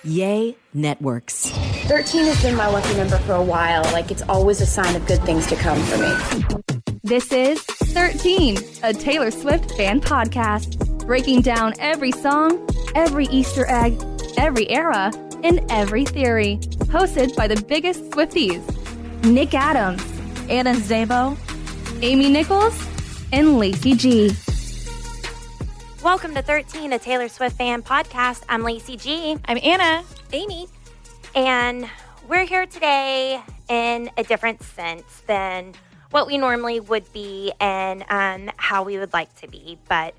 Yay Networks. 13 has been my lucky number for a while. Like, it's always a sign of good things to come for me. This is 13, a Taylor Swift fan podcast, breaking down every song, every Easter egg, every era, and every theory. Hosted by the biggest Swifties, Nick Adams, Anna Szabo, Amy Nichols, and Lacey G. Welcome to 13, a Taylor Swift fan podcast. I'm Lacey G. I'm Anna. Amy. And we're here today in a different sense than what we normally would be and how we would like to be. But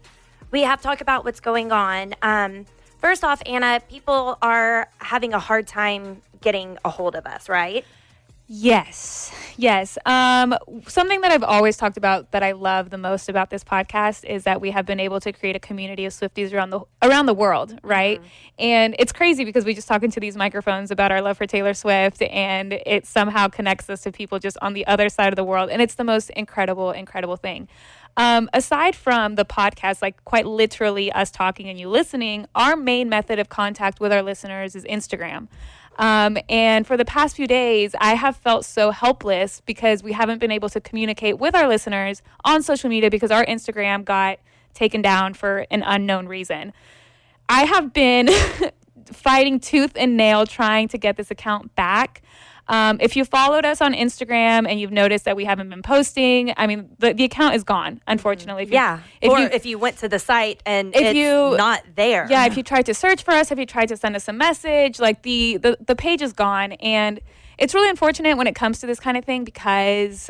we have to talk about what's going on. First off, Anna, people are having a hard time getting a hold of us, right? Yes. Something that I've always talked about that I love the most about this podcast is that we have been able to create a community of Swifties around the world, right? Mm-hmm. And it's crazy because we just talk into these microphones about our love for Taylor Swift, and it somehow connects us to people just on the other side of the world. And it's the most incredible thing. Aside from the podcast, like quite literally us talking and you listening, our main method of contact with our listeners is Instagram. And for the past few days, I have felt so helpless because we haven't been able to communicate with our listeners on social media because our Instagram got taken down for an unknown reason. I have been fighting tooth and nail trying to get this account back. If you followed us on Instagram and you've noticed that we haven't been posting, I mean, the account is gone, unfortunately. If you went to the site and it's not there. Yeah, if you tried to search for us, if you tried to send us a message, like the page is gone. And it's really unfortunate when it comes to this kind of thing because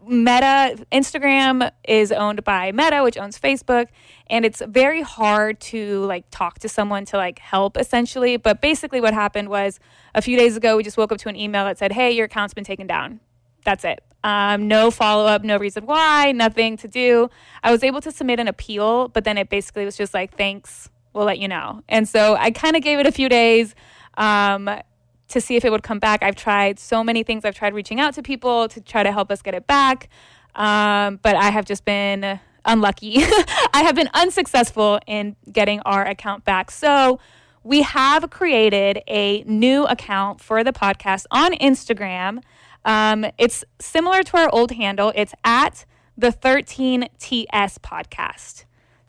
Instagram is owned by Meta, which owns Facebook, and it's very hard to like talk to someone to like help essentially. But basically what happened was a few days ago, we just woke up to an email that said, hey, your account's been taken down. That's it. No follow-up, no reason why, nothing to do. I was able to submit an appeal, but then it basically was just like, thanks, we'll let you know. And so I kind of gave it a few days to see if it would come back. I've tried so many things. I've tried reaching out to people to try to help us get it back. But I have just been unlucky. I have been unsuccessful in getting our account back. So we have created a new account for the podcast on Instagram. It's similar to our old handle. It's at the 13TS podcast.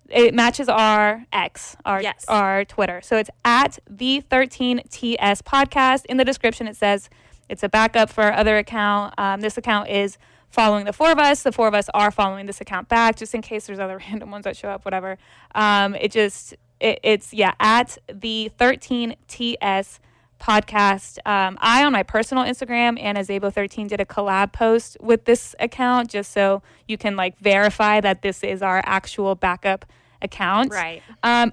It matches our X, our Twitter. So it's at the 13TS podcast. In the description, it says it's a backup for our other account. This account is following the four of us. The four of us are following this account back, just in case there's other random ones that show up, whatever. It's at the 13TS podcast. I, on my personal Instagram, Anna Szabo 13, did a collab post with this account just so you can like verify that this is our actual backup account. Right.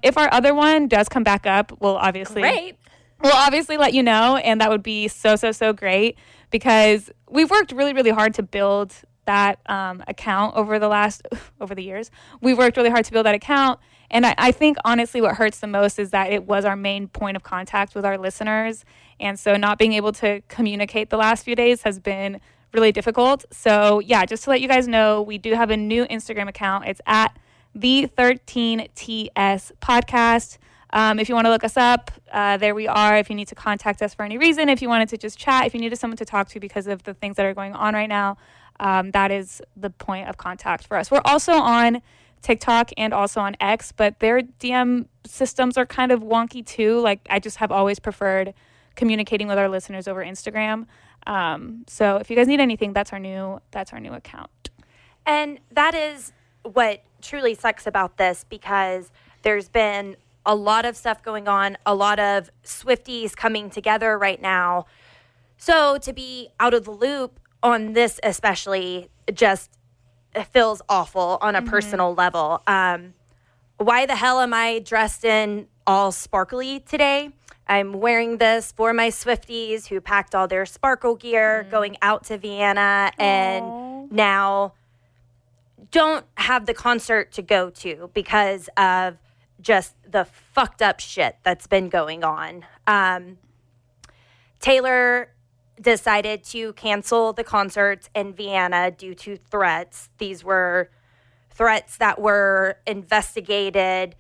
If our other one does come back up, we'll obviously let you know, and that would be so great because we've worked really hard to build that account over the years. We've worked really hard to build that account, and I think honestly what hurts the most is that it was our main point of contact with our listeners, and so not being able to communicate the last few days has been really difficult. So yeah, just to let you guys know, we do have a new Instagram account. It's at the 13TS podcast. If you want to look us up, there we are. If you need to contact us for any reason, if you wanted to just chat, if you needed someone to talk to because of the things that are going on right now, that is the point of contact for us. We're also on TikTok and also on X, but their DM systems are kind of wonky too. Like I just have always preferred communicating with our listeners over Instagram. So if you guys need anything, that's our new account. And that is what truly sucks about this because there's been a lot of stuff going on, a lot of Swifties coming together right now. So to be out of the loop on this especially just feels awful on a personal level. Why the hell am I dressed in all sparkly today? I'm wearing this for my Swifties who packed all their sparkle gear going out to Vienna and now don't have the concert to go to because of just the fucked up shit that's been going on. Taylor decided to cancel the concerts in Vienna due to threats. These were threats that were investigated,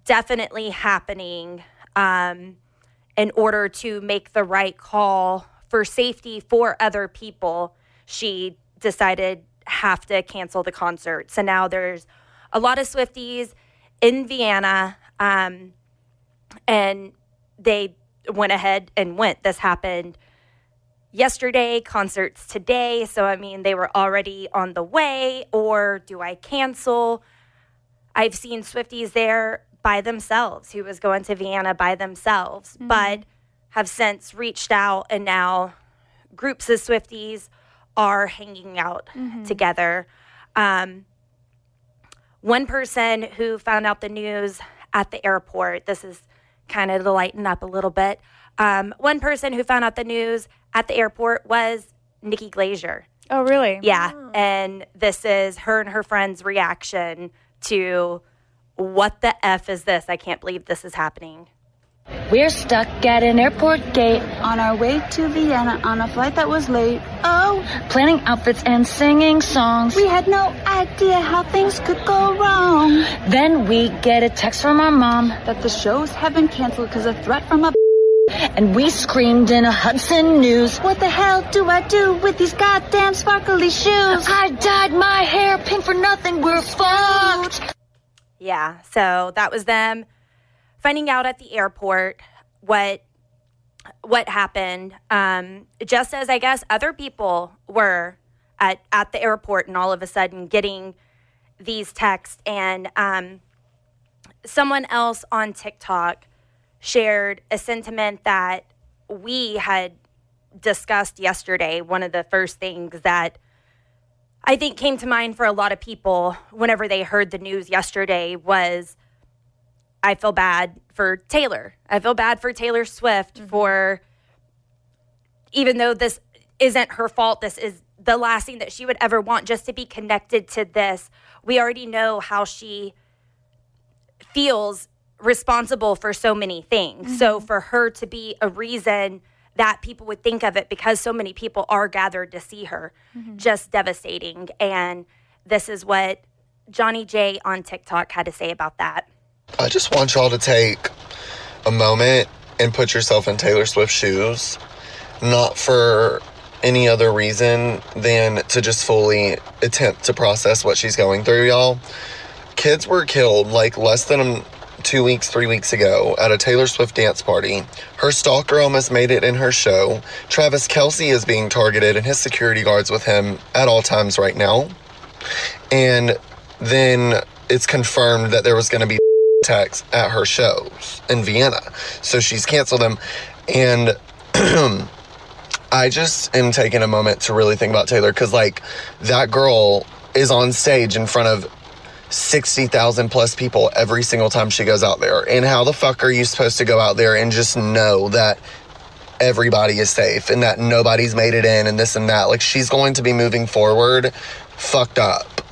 definitely happening. And in order to make the right call for safety for other people, she decided have to cancel the concert. So now there's a lot of Swifties in Vienna, and they went ahead and went. This happened yesterday, concerts today. So, I mean, they were already on the way, or do I cancel? I've seen Swifties there by themselves who was going to Vienna by themselves, but have since reached out, and now groups of Swifties are hanging out together. One person who found out the news at the airport, this is kind of to lighten up a little bit. One person who found out the news at the airport was Nikki Glaser. Oh, really? Yeah. And this is her and her friend's reaction to what the F is this? I can't believe this is happening. We're stuck at an airport gate on our way to Vienna on a flight that was late. Oh, planning outfits and singing songs. We had no idea how things could go wrong. Then we get a text from our mom that the shows have been canceled because of threat from a and we screamed in a Hudson News. What the hell do I do with these goddamn sparkly shoes? I dyed my hair pink for nothing. We're fucked. Yeah, so that was them finding out at the airport what happened. Just as I guess other people were at the airport, and all of a sudden getting these texts. And someone else on TikTok shared a sentiment that we had discussed yesterday. One of the first things that I think came to mind for a lot of people whenever they heard the news yesterday was, I feel bad for Taylor. I feel bad for Taylor Swift for, even though this isn't her fault, this is the last thing that she would ever want, just to be connected to this. We already know how she feels responsible for so many things. So for her to be a reason that people would think of it, because so many people are gathered to see her, just devastating. And this is what Johnny J on TikTok had to say about that. I just want y'all to take a moment and put yourself in Taylor Swift's shoes, not for any other reason than to just fully attempt to process what she's going through, y'all. Kids were killed like less than 3 weeks ago at a Taylor Swift dance party. Her stalker almost made it in her show. Travis Kelce is being targeted and his security guards with him at all times right now. And then it's confirmed that there was going to be attacks at her shows in Vienna. So she's canceled them. And I just am taking a moment to really think about Taylor, because like that girl is on stage in front of 60,000 plus people every single time she goes out there. And how the fuck are you supposed to go out there and just know that everybody is safe and that nobody's made it in and this and that? Like, she's going to be moving forward fucked up.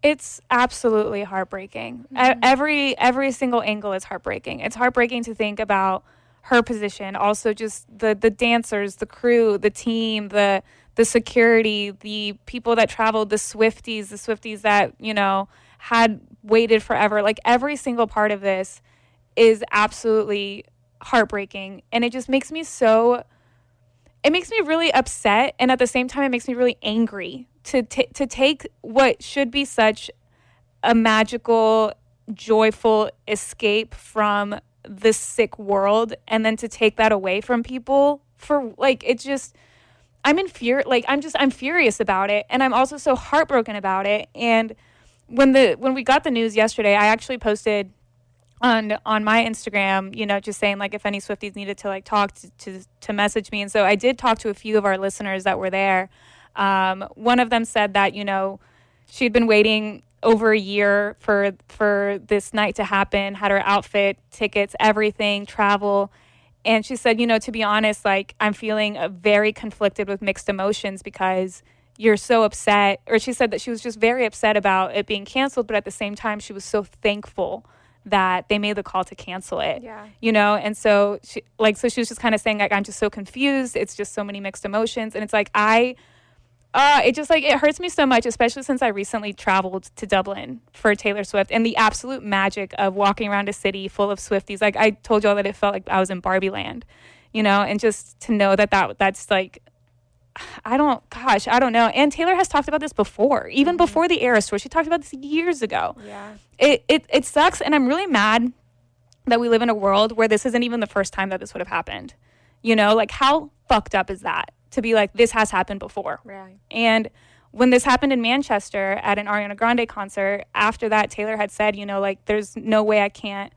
It's absolutely heartbreaking. Every single angle is heartbreaking. It's heartbreaking to think about her position. Also, just the dancers, the crew, the team, the security, the people that traveled, the Swifties that, you know, had waited forever. Like, every single part of this is absolutely heartbreaking. And it just makes me it makes me really upset. And at the same time, it makes me really angry to take what should be such a magical, joyful escape from this sick world, and then to take that away from people for, like, it's just, I'm furious about it, and I'm also so heartbroken about it. And when we got the news yesterday, I actually posted on my Instagram, you know, just saying, like, if any Swifties needed to, like, talk to message me. And so I did talk to a few of our listeners that were there. One of them said that, you know, she'd been waiting over a year for this night to happen, had her outfit, tickets, everything, travel. And she said, you know, to be honest, like, I'm feeling very conflicted with mixed emotions because you're so upset. Or she said that she was just very upset about it being canceled, but at the same time, she was so thankful that they made the call to cancel it. Yeah. You know, and so she was just kind of saying, like, I'm just so confused. It's just so many mixed emotions. And it's like, I It just like, it hurts me so much, especially since I recently traveled to Dublin for Taylor Swift, and the absolute magic of walking around a city full of Swifties. Like, I told y'all that it felt like I was in Barbie land, you know, and just to know that's like, I don't know. And Taylor has talked about this before, even before the Eras tour. She talked about this years ago. Yeah. It sucks, and I'm really mad that we live in a world where this isn't even the first time that this would have happened. You know, like, how fucked up is that? To be like, this has happened before. Right. And when this happened in Manchester at an Ariana Grande concert, after that, Taylor had said, you know, like, there's no way I can't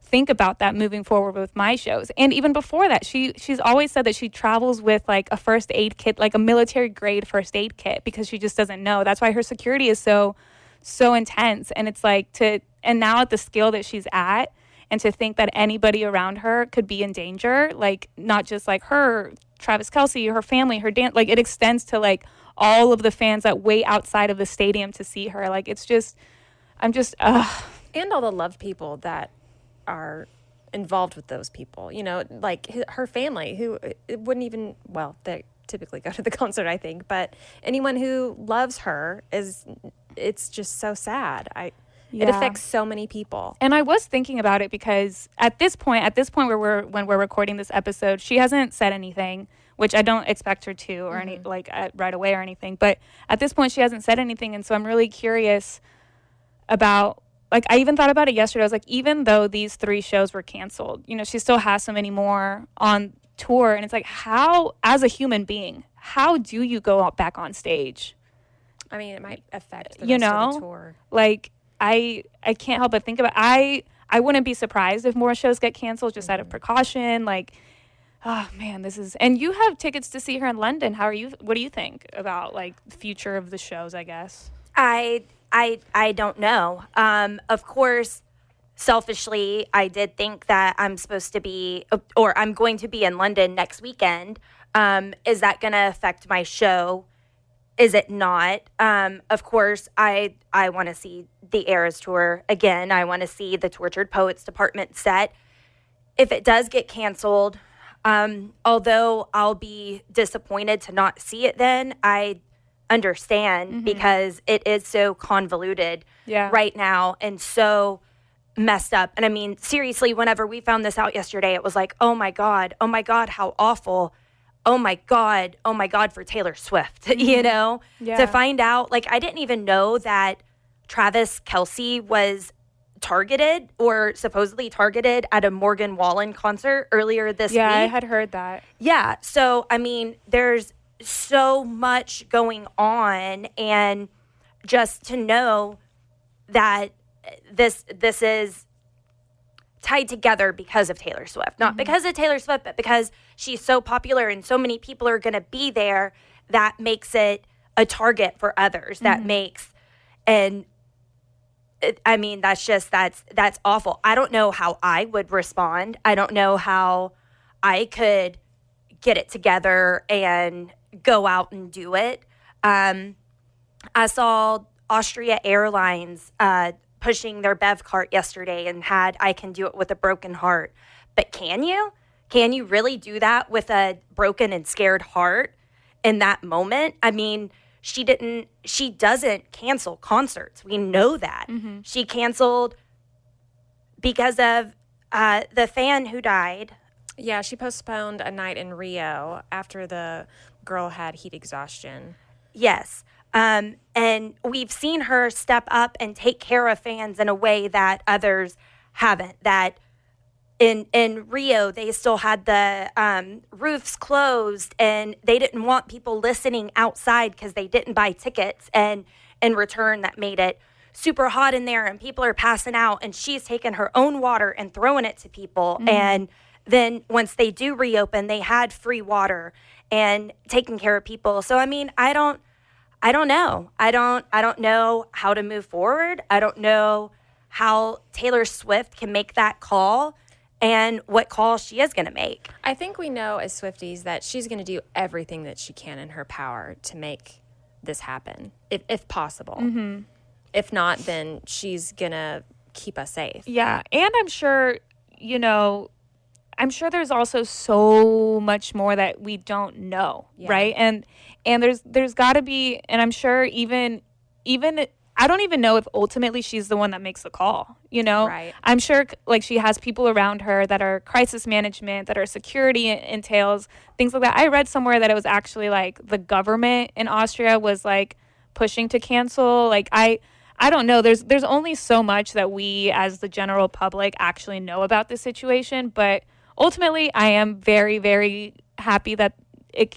think about that moving forward with my shows. And even before that, she's always said that she travels with like a first aid kit, like a military grade first aid kit, because she just doesn't know. That's why her security is so intense. And it's like and now at the scale that she's at, and to think that anybody around her could be in danger, like, not just like her, Travis Kelce, her family, her dance, like, it extends to like all of the fans that wait outside of the stadium to see her. Like, it's just, and all the loved people that are involved with those people, you know, like her family, who it wouldn't even, well, they typically go to the concert, I think, but anyone who loves her it's just so sad. It affects so many people. And I was thinking about it because at this point when we're recording this episode, she hasn't said anything, which I don't expect her to, or any like right away or anything. But at this point, she hasn't said anything, and so I'm really curious about. Like, I even thought about it yesterday. I was like, even though these 3 shows were canceled, you know, she still has so many more on tour, and it's like, how, as a human being, how do you go out back on stage? I mean, it might affect the rest of the tour. Like, I can't help but think about I wouldn't be surprised if more shows get canceled just out of precaution. Like, oh man, and you have tickets to see her in London. What do you think about like the future of the shows, I guess? I don't know. Of course, selfishly, I did think that I'm going to be in London next weekend. Is that going to affect my show? Is it not? Of course, I want to see the Eras tour again. I want to see the Tortured Poets Department set. If it does get canceled, although I'll be disappointed to not see it then, I understand because it is so convoluted right now and so messed up. And I mean, seriously, whenever we found this out yesterday, it was like, oh my God, how awful. Oh my God for Taylor Swift, you know? Yeah. To find out, like, I didn't even know that Travis Kelce was targeted or supposedly targeted at a Morgan Wallen concert earlier this week. Yeah, I had heard that. Yeah, so, I mean, there's so much going on, and just to know that this is tied together because of Taylor Swift. Not because of Taylor Swift, but because she's so popular and so many people are going to be there, that makes it a target for others. That makes, and I mean, that's awful. I don't know how I would respond. I don't know how I could get it together and go out and do it. I saw Austria Airlines pushing their Bev cart yesterday and had "I Can Do It With a Broken Heart." But can you? Can you really do that with a broken and scared heart in that moment? I mean, she doesn't cancel concerts. We know that. She canceled because of the fan who died. Yeah, she postponed a night in Rio after the girl had heat exhaustion. Yes. And we've seen her step up and take care of fans in a way that others haven't. That in Rio, they still had the roofs closed, and they didn't want people listening outside because they didn't buy tickets. And in return, that made it super hot in there, and people are passing out. And she's taking her own water and throwing it to people. And then once they do reopen, they had free water and taking care of people. So I mean, I don't know. I don't know how to move forward. I don't know how Taylor Swift can make that call and what call she is going to make. I think we know as Swifties that she's going to do everything that she can in her power to make this happen, if possible. If not, then she's going to keep us safe. Yeah, and I'm sure, you know, I'm sure there's also so much more that we don't know, right? And there's got to be, and I'm sure even I don't even know if ultimately she's the one that makes the call, you know? Right. I'm sure like she has people around her that are crisis management, that are security entails, things like that. I read somewhere that it was actually like the government in Austria was like pushing to cancel. Like I don't know. There's only so much that we as the general public actually know about this situation, but ultimately I am very, very happy that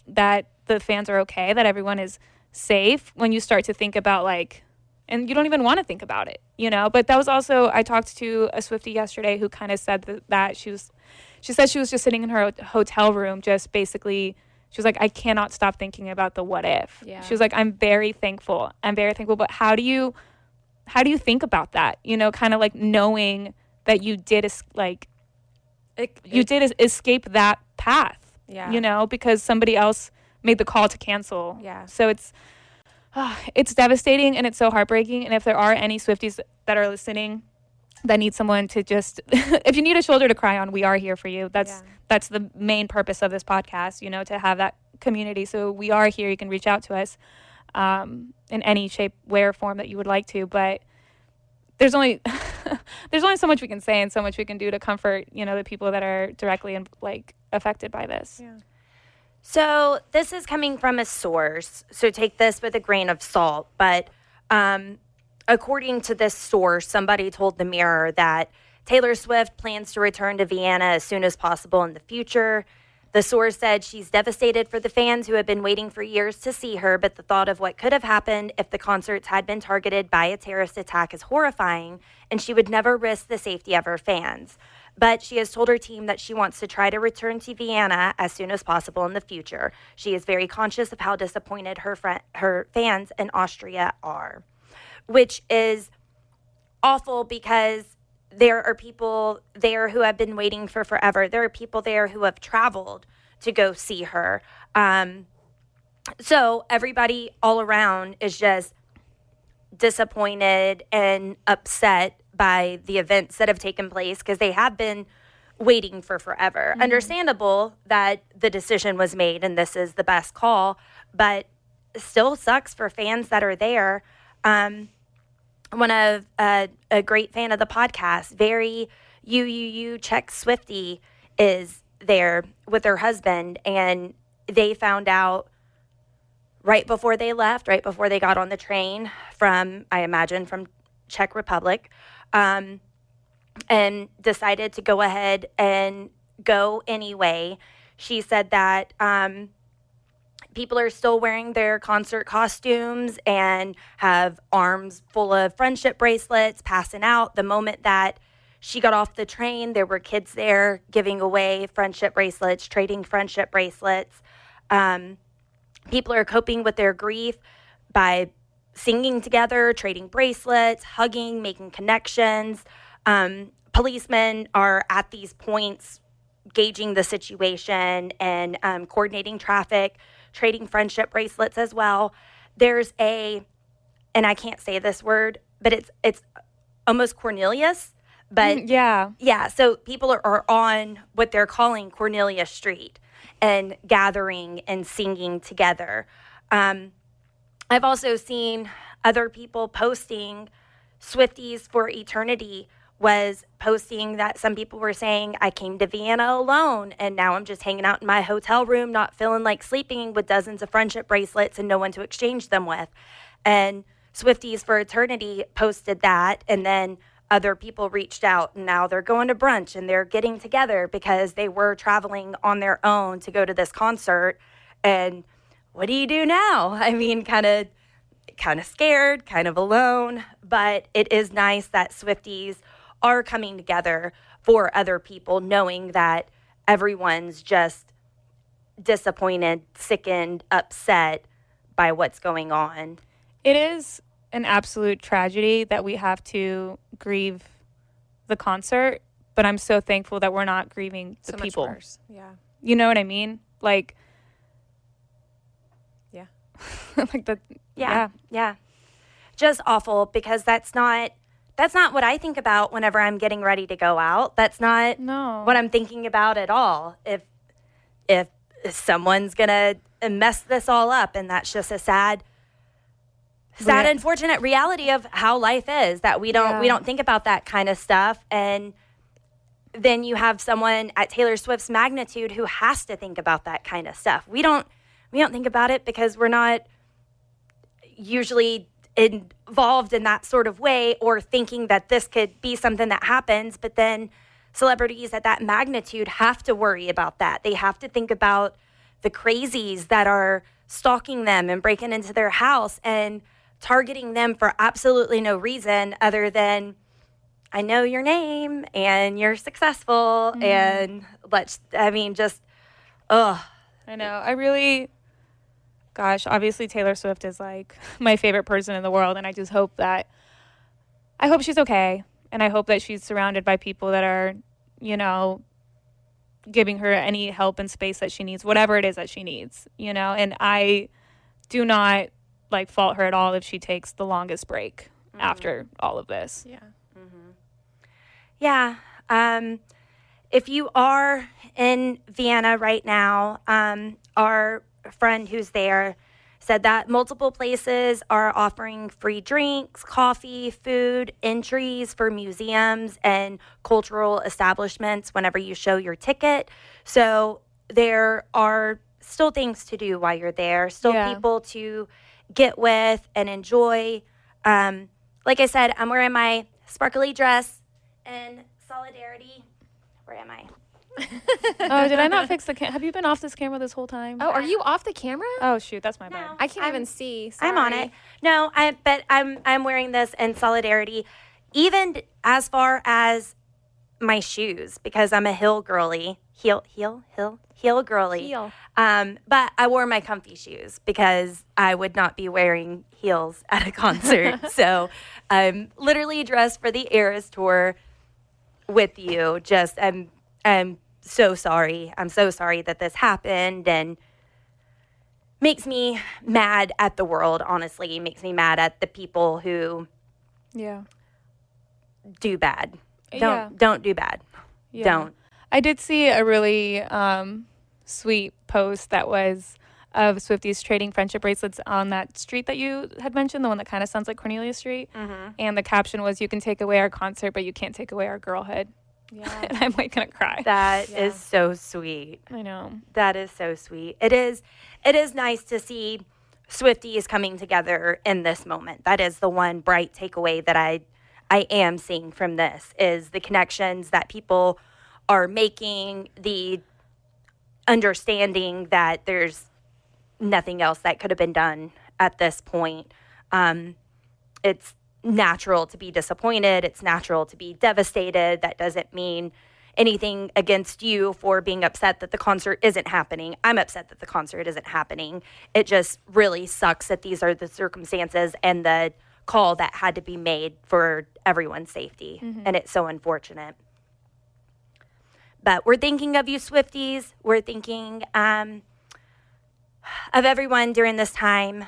that the fans are okay, that everyone is safe when you start to think about like, and you don't even want to think about it, you know? But that was also, I talked to a Swiftie yesterday who kind of said that she said she was just sitting in her hotel room, just basically, she was like, I cannot stop thinking about the what if. Yeah. She was like, I'm very thankful, but how do you think about that? You know, kind of like knowing that you did escape that path, you know, because somebody else made the call to cancel. Yeah. So it's devastating and it's so heartbreaking. And if there are any Swifties that are listening that need someone to just, if you need a shoulder to cry on, we are here for you. That's the main purpose of this podcast, you know, to have that community. So we are here. You can reach out to us in any shape, way, or form that you would like to. But there's only so much we can say and so much we can do to comfort, you know, the people that are directly affected by this. Yeah. So this is coming from a source, so take this with a grain of salt. But according to this source, somebody told the Mirror that Taylor Swift plans to return to Vienna as soon as possible in the future. The source said she's devastated for the fans who have been waiting for years to see her, but the thought of what could have happened if the concerts had been targeted by a terrorist attack is horrifying, and she would never risk the safety of her fans. But she has told her team that she wants to try to return to Vienna as soon as possible in the future. She is very conscious of how disappointed her fans in Austria are, which is awful because there are people there who have been waiting for forever. There are people there who have traveled to go see her. So everybody all around is just disappointed and upset by the events that have taken place because they have been waiting for forever. Mm-hmm. Understandable that the decision was made and this is the best call, but it still sucks for fans that are there. One of a great fan of the podcast, very check Swiftie, is there with her husband, and they found out right before they left, right before they got on the train from, I imagine, from Czech Republic, and decided to go ahead and go anyway. She said that people are still wearing their concert costumes and have arms full of friendship bracelets, passing out. The moment that she got off the train, there were kids there giving away friendship bracelets, trading friendship bracelets. People are coping with their grief by singing together, trading bracelets, hugging, making connections. Policemen are at these points gauging the situation and coordinating traffic, trading friendship bracelets as well. There's and I can't say this word, but it's almost Cornelius. But yeah. So people are on what they're calling Cornelius Street and gathering and singing together. I've also seen other people posting. Swifties for Eternity was posting that some people were saying, I came to Vienna alone, and now I'm just hanging out in my hotel room, not feeling like sleeping, with dozens of friendship bracelets and no one to exchange them with. And Swifties for Eternity posted that, and then other people reached out, and now they're going to brunch and they're getting together because they were traveling on their own to go to this concert. And what do you do now? I mean, kind of scared, kind of alone, but it is nice that Swifties are coming together for other people, knowing that everyone's just disappointed, sickened, upset by what's going on. It is an absolute tragedy that we have to grieve the concert, but I'm so thankful that we're not grieving the people. Much worse. Yeah. You know what I mean? Like, yeah. like the, yeah. Just awful, because that's not that's not what I think about whenever I'm getting ready to go out. That's not what I'm thinking about at all. If someone's gonna mess this all up, and that's just a sad, unfortunate reality of how life is, that we don't think about that kind of stuff. And then you have someone at Taylor Swift's magnitude who has to think about that kind of stuff. We don't think about it because we're not usually involved in that sort of way, or thinking that this could be something that happens. But then celebrities at that magnitude have to worry about that. They have to think about the crazies that are stalking them and breaking into their house and targeting them for absolutely no reason other than, I know your name and you're successful. And I know. Obviously Taylor Swift is like my favorite person in the world. And I just hope she's okay. And I hope that she's surrounded by people that are, giving her any help and space that she needs, whatever it is that she needs, and I do not fault her at all if she takes the longest break after all of this. Yeah. Yeah. If you are in Vienna right now, our friend who's there said that multiple places are offering free drinks, coffee, food, entries for museums and cultural establishments whenever you show your ticket. So there are still things to do while you're there, still people to get with and enjoy. Like I said, I'm wearing my sparkly dress in solidarity. Where am I? Oh, did I not fix the camera? Have you been off this camera this whole time? Oh, are you off the camera? Oh, shoot, that's my bad. I can't even see. Sorry. I'm on it. No, I'm wearing this in solidarity, even as far as my shoes, because I'm a heel girly. Heel girly. Heel. But I wore my comfy shoes because I would not be wearing heels at a concert. So I'm literally dressed for the Eras tour with you. I'm so sorry. I'm so sorry that this happened, and makes me mad at the world, honestly. Makes me mad at the people who do bad. Don't do bad. Yeah. Don't. I did see a really sweet post that was of Swifties trading friendship bracelets on that street that you had mentioned, the one that kind of sounds like Cornelia Street. And the caption was, "You can take away our concert, but you can't take away our girlhood." Yeah. And I'm gonna cry. That is so sweet. I know. That is so sweet. It is nice to see Swifties coming together in this moment. That is the one bright takeaway that I am seeing from this, is the connections that people are making, the understanding that there's nothing else that could have been done at this point. It's natural to be disappointed. It's natural to be devastated. That doesn't mean anything against you for being upset that the concert isn't happening. I'm upset that the concert isn't happening. It just really sucks that these are the circumstances and the call that had to be made for everyone's safety. And it's so unfortunate. But we're thinking of you, Swifties. We're thinking of everyone during this time.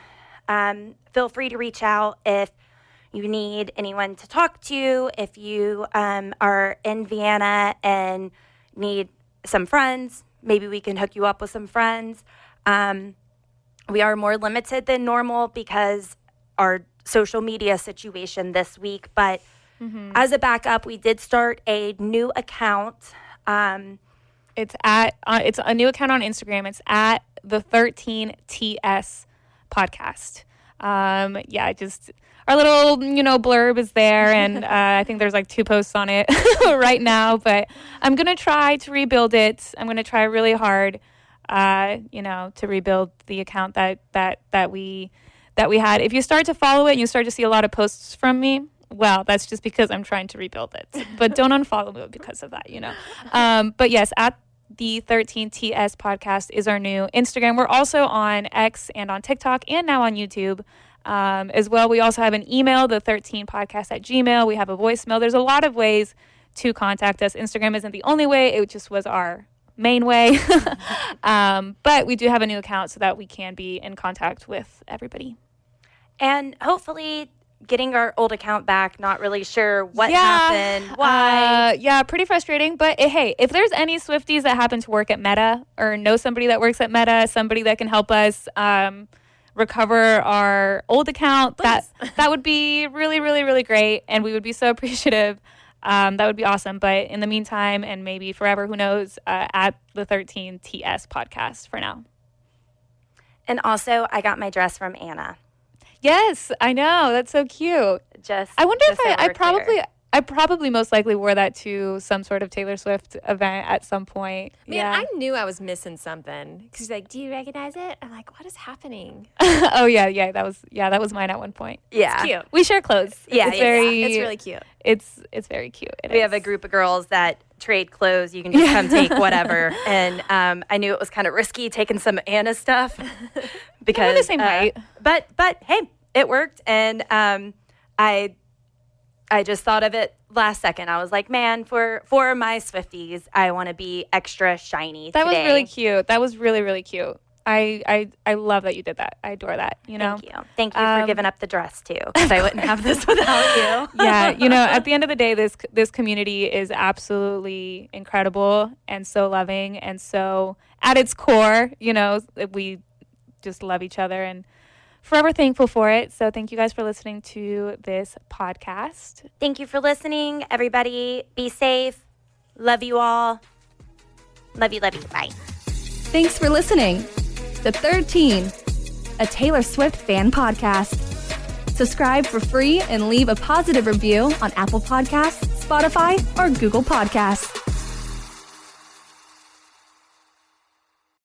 Feel free to reach out if you need anyone to talk to, if you are in Vienna and need some friends. Maybe we can hook you up with some friends. We are more limited than normal because our social media situation this week. But as a backup, we did start a new account. It's a new account on Instagram. It's at the 13TS podcast. Just our little, blurb is there, and I think there's 2 posts on it right now, but I'm going to try to rebuild it. I'm going to try really hard, to rebuild the account that we had. If you start to follow it and you start to see a lot of posts from me, well, that's just because I'm trying to rebuild it. But don't unfollow me because of that, But yes, at the 13TS podcast is our new Instagram. We're also on X and on TikTok and now on YouTube as well. We also have an email, the 13podcast@gmail.com. We have a voicemail. There's a lot of ways to contact us. Instagram isn't the only way. It just was our main way. But we do have a new account so that we can be in contact with everybody. And hopefully getting our old account back, not really sure what happened, why. Yeah, pretty frustrating. But hey, if there's any Swifties that happen to work at Meta or know somebody that works at Meta, somebody that can help us recover our old account, that would be really, really, really great. And we would be so appreciative. That would be awesome. But in the meantime, and maybe forever, who knows, at the 13TS podcast for now. And also, I got my dress from Anna. Yes, I know. That's so cute. I wonder if I probably most likely wore that to some sort of Taylor Swift event at some point. Man, I knew I was missing something. Because she's like, do you recognize it? I'm like, what is happening? Oh, yeah. That was mine at one point. Yeah. It's cute. We share clothes. Yeah, it's really cute. It's very cute. We have a group of girls that trade clothes. You can just come take whatever. And I knew it was kind of risky taking some Anna stuff because we're the same height. But hey, it worked, and I just thought of it last second. I was like, man, for my Swifties, I want to be extra shiny That today. was really cute. That was really, really cute. I love that you did that. I adore that, you know? Thank you for giving up the dress, too, because I wouldn't have this without you. Yeah, at the end of the day, this community is absolutely incredible and so loving. And so at its core, we just love each other and forever thankful for it. So thank you guys for listening to this podcast. Thank you for listening, everybody. Be safe. Love you all. Love you. Bye. Thanks for listening. The 13, a Taylor Swift fan podcast. Subscribe for free and leave a positive review on Apple Podcasts, Spotify, or Google Podcasts.